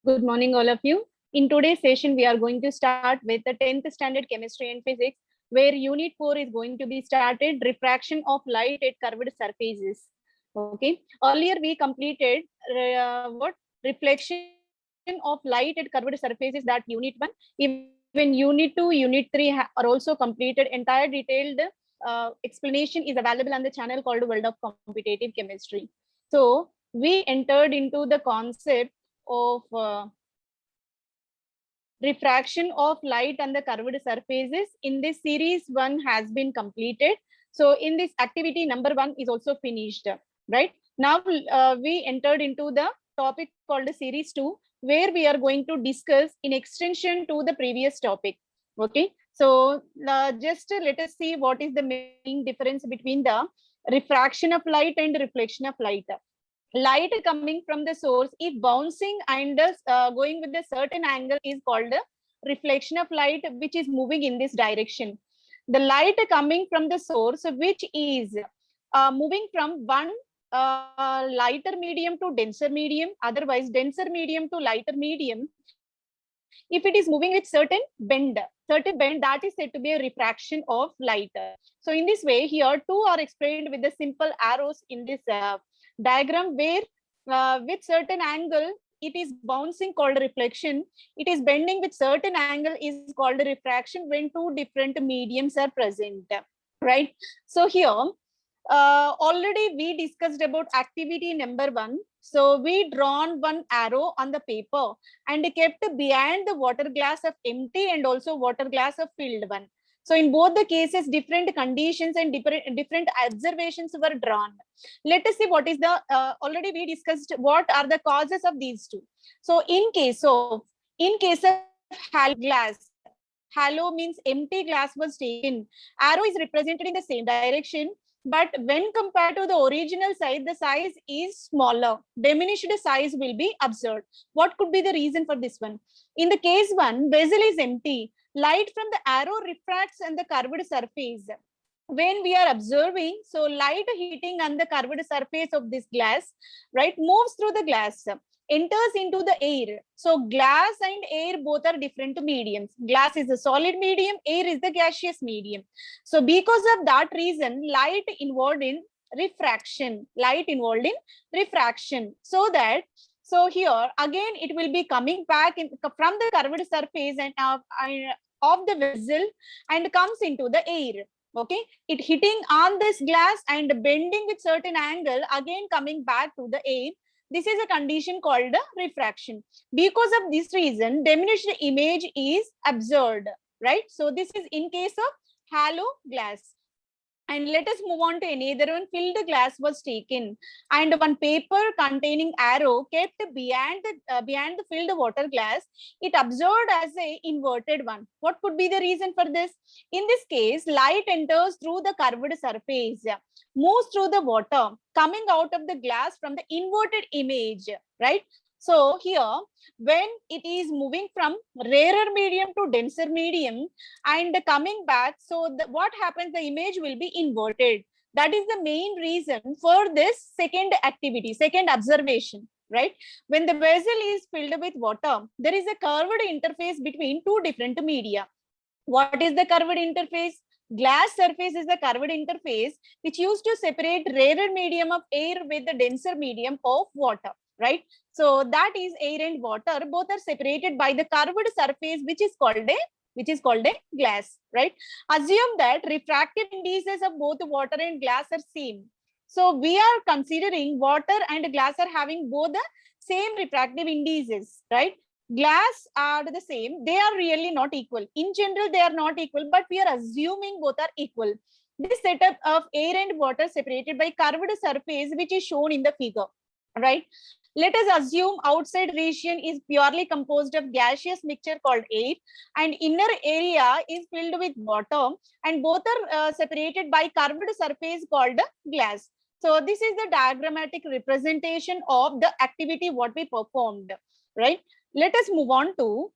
Good morning, all of you. In today's session, we are going to start with the 10th standard chemistry and physics, where unit 4 is going to be started, refraction of light at curved surfaces. Okay. Earlier, we completed what reflection of light at curved surfaces, that unit 1. Even unit 2, unit 3 are also completed. Entire detailed explanation is available on the channel called World of Competitive Chemistry. So we entered into the concept of refraction of light on the curved surfaces. In this series, 1 has been completed. So in this activity, number 1 is also finished, right? Now we entered into the topic called series 2, where we are going to discuss in extension to the previous topic. Okay, so just let us see what is the main difference between the refraction of light and reflection of light. Light coming from the source, if bouncing and going with a certain angle, is called a reflection of light, which is moving in this direction. The light coming from the source, which is moving from one lighter medium to denser medium, otherwise denser medium to lighter medium, if it is moving with certain bend, that is said to be a refraction of light. So in this way, here two are explained with the simple arrows in this diagram, where with certain angle it is bouncing, called reflection. It is bending with certain angle is called refraction, when two different mediums are present, right? So here already we discussed about activity number 1. So we drawn one arrow on the paper and kept behind the water glass of empty and also water glass of filled one. So in both the cases, different conditions and different observations were drawn. Let us see what is the, already we discussed what are the causes of these two. So in case of hollow glass, hollow means empty glass was taken. Arrow is represented in the same direction, but when compared to the original size, the size is smaller. Diminished size will be observed. What could be the reason for this one? In the case 1, vessel is empty. Light from the arrow refracts on the curved surface. When we are observing, so light hitting on the curved surface of this glass, right, moves through the glass, enters into the air. So glass and air both are different mediums. Glass is a solid medium, air is the gaseous medium. So because of that reason, light involved in refraction, so that, so here again it will be coming back in, from the curved surface and of the vessel, and comes into the air. Okay, it hitting on this glass and bending with certain angle, again coming back to the air. This is a condition called refraction. Because of this reason, diminished image is observed, right? So this is in case of hollow glass. And let us move on to another one. Filled glass was taken, and one paper containing arrow kept behind the filled water glass. It observed as a inverted one. What could be the reason for this? In this case, light enters through the curved surface, moves through the water, coming out of the glass from the inverted image, right? So here, when it is moving from rarer medium to denser medium and coming back, so what happens, the image will be inverted. That is the main reason for this second activity, second observation, right? When the vessel is filled with water, there is a curved interface between two different media. What is the curved interface? Glass surface is the curved interface which used to separate rarer medium of air with the denser medium of water, right? So that is air and water, both are separated by the curved surface, which is called a glass, right? Assume that refractive indices of both water and glass are same. So we are considering water and glass are having both the same refractive indices, right? Glass are the same. They are really not equal. In general, they are not equal, but we are assuming both are equal. This setup of air and water separated by curved surface, which is shown in the figure, right? Let us assume outside region is purely composed of gaseous mixture called air, and inner area is filled with water, and both are separated by curved surface called glass. So this is the diagrammatic representation of the activity what we performed, right? Let us move on to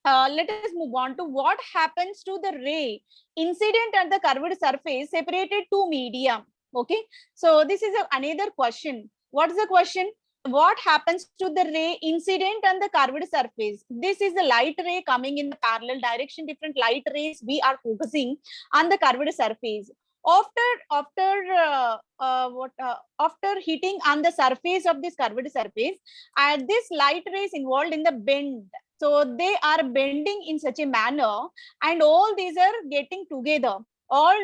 what happens to the ray incident at the curved surface separated two media. Okay, so this is another question. What is the question? what happens to the ray incident on the curved surface? This is the light ray coming in the parallel direction, different light rays we are focusing on the curved surface. After hitting on the surface of this curved surface, and this light ray is involved in the bend. So they are bending in such a manner, and all these are getting together. All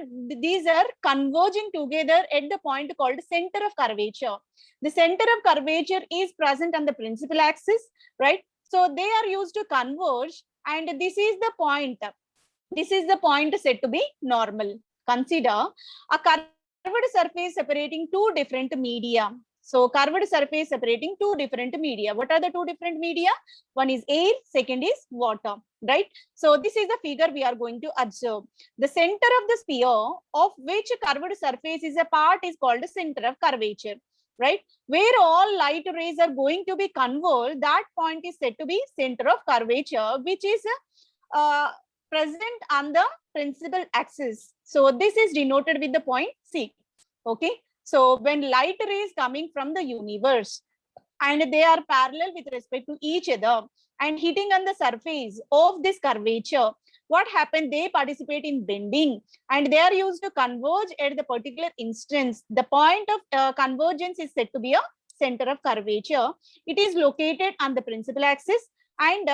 these are converging together at the point called center of curvature. The center of curvature is present on the principal axis, right? So they are used to converge, and this is the point. This is the point said to be normal. Consider a curved surface separating two different media. So curved surface separating two different media. What are the two different media? One is air, second is water, right? So this is the figure we are going to observe. The center of the sphere of which curved surface is a part is called the center of curvature, right? Where all light rays are going to be converged, that point is said to be center of curvature, which is present on the principal axis. So this is denoted with the point C. Okay. So when light rays coming from the universe and they are parallel with respect to each other and hitting on the surface of this curvature, what happened? They participate in bending and they are used to converge at the particular instance. The point of convergence is said to be a center of curvature. It is located on the principal axis and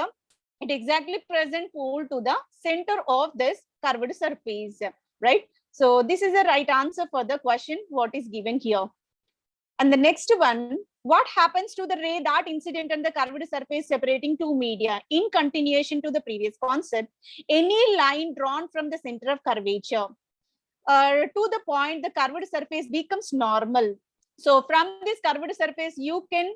it exactly present pole to the center of this curved surface, right? So this is the right answer for the question what is given here. And the next one, what happens to the ray that incident on the curved surface separating two media? In continuation to the previous concept, any line drawn from the center of curvature to the point the curved surface becomes normal. So from this curved surface, you can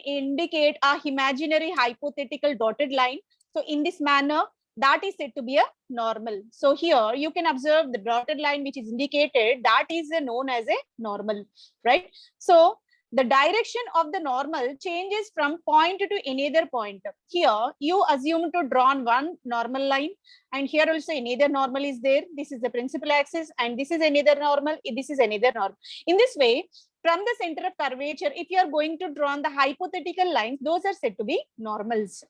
indicate a imaginary hypothetical dotted line. So in this manner, that is said to be a normal. So here you can observe the dotted line which is indicated, that is known as a normal, right? So the direction of the normal changes from point to another point. Here you assume to draw one normal line, and here also another normal is there. This is the principal axis and this is another normal, this is another normal. In this way, from the center of curvature, if you are going to draw the hypothetical lines, those are said to be normals,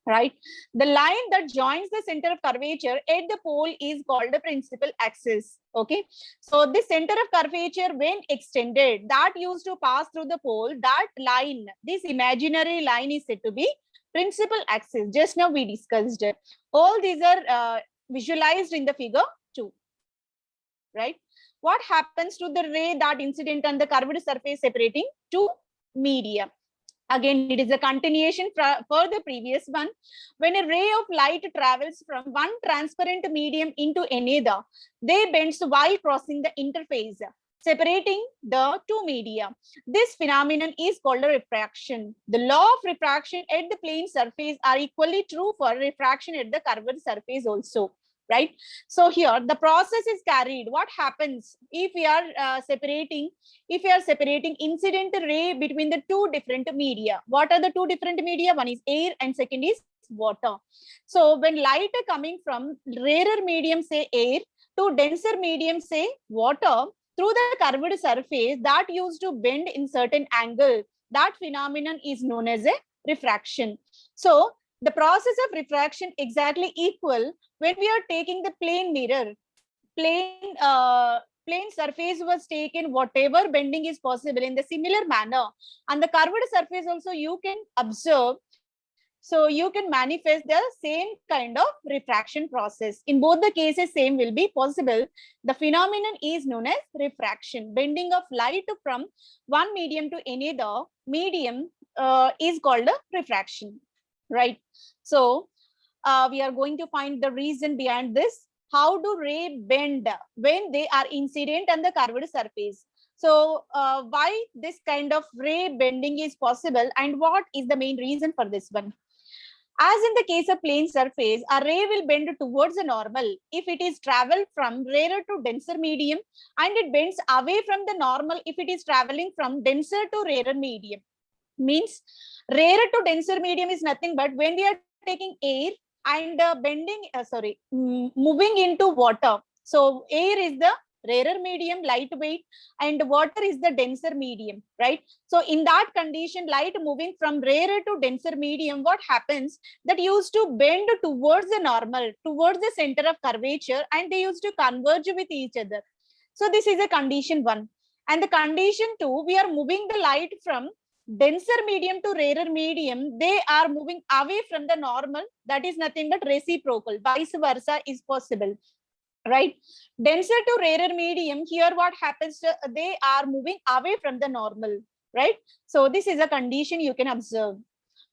right? The line that joins the center of curvature at the pole is called the principal axis. Okay, so the center of curvature when extended, that used to pass through the pole, that line, this imaginary line is said to be principal axis. Just now we discussed it. All these are visualized in the figure 2, right? What happens to the ray that incident on the curved surface separating two media? Again, it is a continuation for the previous one. When a ray of light travels from one transparent medium into another, they bend while crossing the interface, separating the two media. This phenomenon is called a refraction. The law of refraction at the plane surface are equally true for refraction at the curved surface also, right? So here the process is carried. What happens if we are separating incident ray between the two different media? What are the two different media? One is air and second is water. So when light coming from rarer medium, say air, to denser medium, say water, through the curved surface that used to bend in certain angle, that phenomenon is known as a refraction. So the process of refraction exactly equal when we are taking the plane mirror. Plane surface was taken, whatever bending is possible in the similar manner, and the curved surface also you can observe. So you can manifest the same kind of refraction process. In both the cases, same will be possible. The phenomenon is known as refraction. Bending of light from one medium to another medium is called a refraction, right? So we are going to find the reason behind this. How do ray bend when they are incident on the curved surface? So why this kind of ray bending is possible and what is the main reason for this one? As in the case of plane surface, a ray will bend towards the normal if it is traveled from rarer to denser medium, and it bends away from the normal if it is traveling from denser to rarer medium. Means rarer to denser medium is nothing but when we are taking air and moving into water. So air is the rarer medium, lightweight, and water is the denser medium, right? So in that condition, light moving from rarer to denser medium, what happens? That used to bend towards the normal, towards the center of curvature, and they used to converge with each other. So this is a condition 1. And the condition 2, we are moving the light from denser medium to rarer medium. They are moving away from the normal. That is nothing but reciprocal. Vice versa is possible, right? Denser to rarer medium, here what happens? They are moving away from the normal, right? So this is a condition you can observe.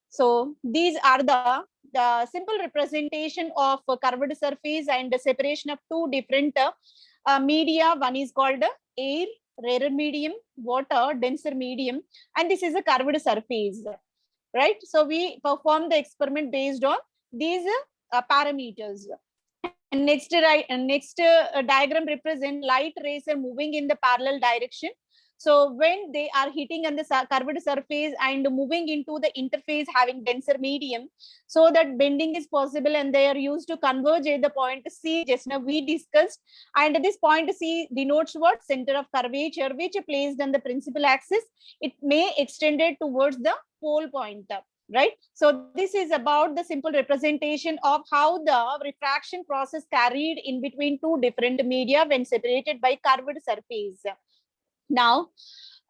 So these are the simple representation of a curved surface and the separation of two different media. One is called air, rarer medium, water, denser medium, and this is a curved surface, right? So we perform the experiment based on these parameters. And next diagram represent light rays are moving in the parallel direction. So when they are hitting on the curved surface and moving into the interface having denser medium, so that bending is possible, and they are used to converge at the point C, just now we discussed. And this point C denotes what? Center of curvature, which is placed on the principal axis. It may extend it towards the pole point, right? So this is about the simple representation of how the refraction process carried in between two different media when separated by curved surface. Now,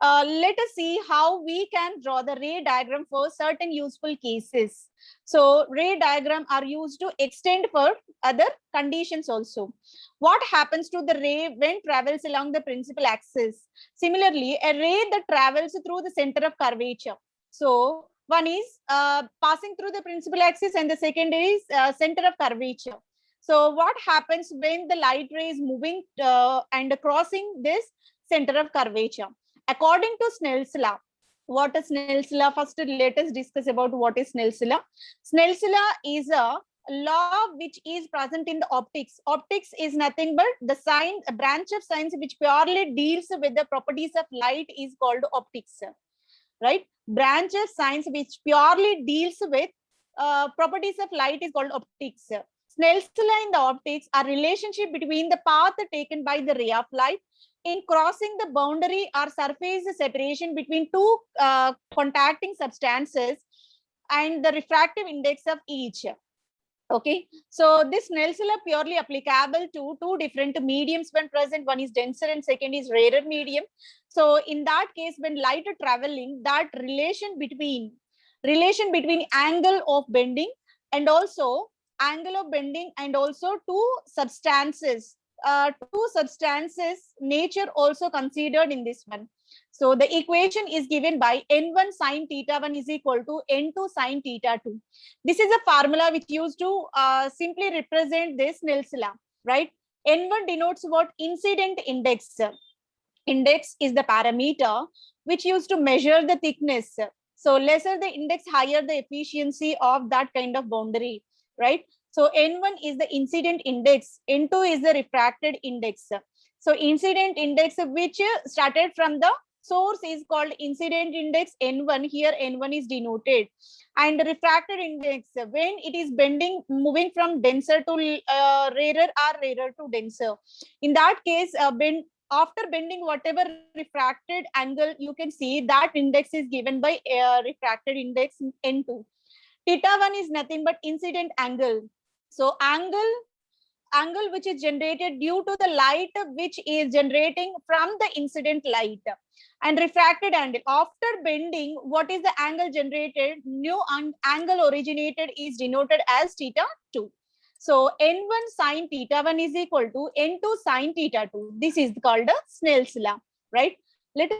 let us see how we can draw the ray diagram for certain useful cases. So ray diagram are used to extend for other conditions also. What happens to the ray when travels along the principal axis? Similarly, a ray that travels through the center of curvature. So one is passing through the principal axis, and the second is center of curvature. So what happens when the light ray is moving and crossing this center of curvature? According to Snell's law, what is Snell's law? First, let us discuss about what is Snell's law. Snell's law is a law which is present in the optics. Optics is nothing but the science, a branch of science which purely deals with the properties of light is called optics, right? Branch of science which purely deals with properties of light is called optics. Snell's law in the optics are relationship between the path taken by the ray of light in crossing the boundary or surface separation between two contacting substances and the refractive index of each. Okay, so this Snell's law purely applicable to two different mediums when present. One is denser and second is rarer medium. So in that case, when light are traveling, that relation between angle of bending and also two substances nature also considered in this one. So the equation is given by n1 sine theta 1 is equal to n2 sine theta 2. This is a formula which used to simply represent this Snell's law, right? N1 denotes what? Incident index. Index is the parameter which used to measure the thickness. So lesser the index, higher the efficiency of that kind of boundary, right? So N1 is the incident index, N2 is the refracted index. So incident index which started from the source is called incident index N1. Here N1 is denoted. And the refracted index, when it is bending, moving from denser to rarer or rarer to denser. In that case, after bending, whatever refracted angle you can see, that index is given by refracted index N2. Theta 1 is nothing but incident angle. So angle which is generated due to the light which is generating from the incident light, and refracted angle. After bending, what is the angle generated? New angle originated is denoted as theta 2. So n1 sine theta 1 is equal to n2 sine theta 2. This is called a Snell's law, right? Let us